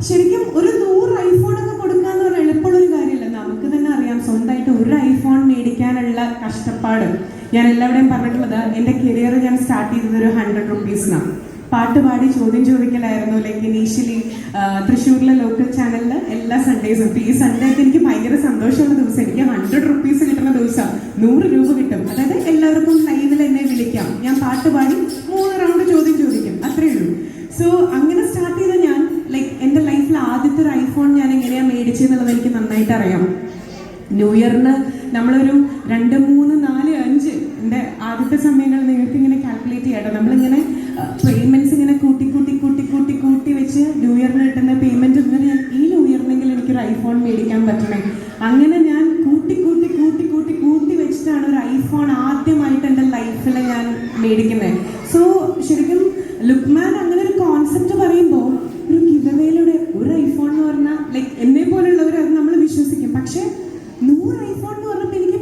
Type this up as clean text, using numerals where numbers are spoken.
ശരിക്കും ഒരു 100 ഐഫോണൊക്കെ കൊടുക്കാന്ന് പറഞ്ഞാൽ എളുപ്പമുള്ളൊരു കാര്യമല്ല. നമുക്ക് തന്നെ അറിയാം സ്വന്തമായിട്ട് ഒരു ഐഫോൺ മേടിക്കാനുള്ള കഷ്ടപ്പാട്. ഞാൻ എല്ലാവരുടെയും പറഞ്ഞിട്ടുള്ളത് എൻ്റെ കരിയർ ഞാൻ സ്റ്റാർട്ട് ചെയ്തത് ഒരു 100 റുപ്പീസിനാണ്. പാട്ട് പാടി ചോദ്യം ചോദിക്കലായിരുന്നു. ലൈക്ക് ഇനീഷ്യലി തൃശ്ശൂരിലെ ലോക്കൽ ചാനലിൽ എല്ലാ സൺഡേസും. ഈ സൺഡേ ഒക്കെ എനിക്ക് ഭയങ്കര സന്തോഷമുള്ള ദിവസം. എനിക്ക് 100 റുപ്പീസ് കിട്ടുന്ന ദിവസം 100 രൂപ കിട്ടും. അതായത് എല്ലാവർക്കും ലൈവിൽ എന്നെ വിളിക്കാം, ഞാൻ പാട്ട് പാടി 3 റൗണ്ട് ചോദ്യം ചോദിക്കും, അത്രേ ഉള്ളൂ. സോ അങ്ങനെ സ്റ്റാർട്ട് ചെയ്ത ഞാൻ ലൈക്ക് എൻ്റെ ലൈഫിൽ ആദ്യത്തെ ഒരു ഐഫോൺ ഞാൻ എങ്ങനെയാണ് മേടിച്ചെന്നുള്ളത് എനിക്ക് നന്നായിട്ട് അറിയാം. ന്യൂ ഇയറിന് നമ്മളൊരു 2, 3, 4, 5 എൻ്റെ ആദ്യത്തെ സമയങ്ങൾ നിങ്ങൾക്ക് ഇങ്ങനെ കാൽക്കുലേറ്റ് ചെയ്യട്ടോ. നമ്മളിങ്ങനെ പേയ്മെൻറ്റ്സ് ഇങ്ങനെ കൂട്ടി വെച്ച് ന്യൂ ഇയറിന് കിട്ടുന്ന പേയ്മെൻറ്റ് ഇങ്ങനെ ഞാൻ ഈ ന്യൂ ഇയറിനെങ്കിലും എനിക്കൊരു ഐഫോൺ മേടിക്കാൻ പറ്റണേ. അങ്ങനെ ഞാൻ കൂട്ടി വെച്ചിട്ടാണ് ഒരു ഐഫോൺ ആദ്യമായിട്ട് എൻ്റെ ലൈഫിൽ ഞാൻ മേടിക്കുന്നത്. സോ ശരിക്കും ലുക്മാൻ അങ്ങനെ ഒരു കോൺസെപ്റ്റ് പറയുമ്പോൾ ഒരു ഗിവവേയിലൂടെ ഒരു ഐഫോൺ എന്ന് പറഞ്ഞാൽ ലൈക്ക് എന്നെ പോലുള്ളവർ അത് നമ്മൾ വിശ്വസിക്കും. പക്ഷേ 100 ഐഫോൺ എന്ന് പറഞ്ഞപ്പോൾ എനിക്ക്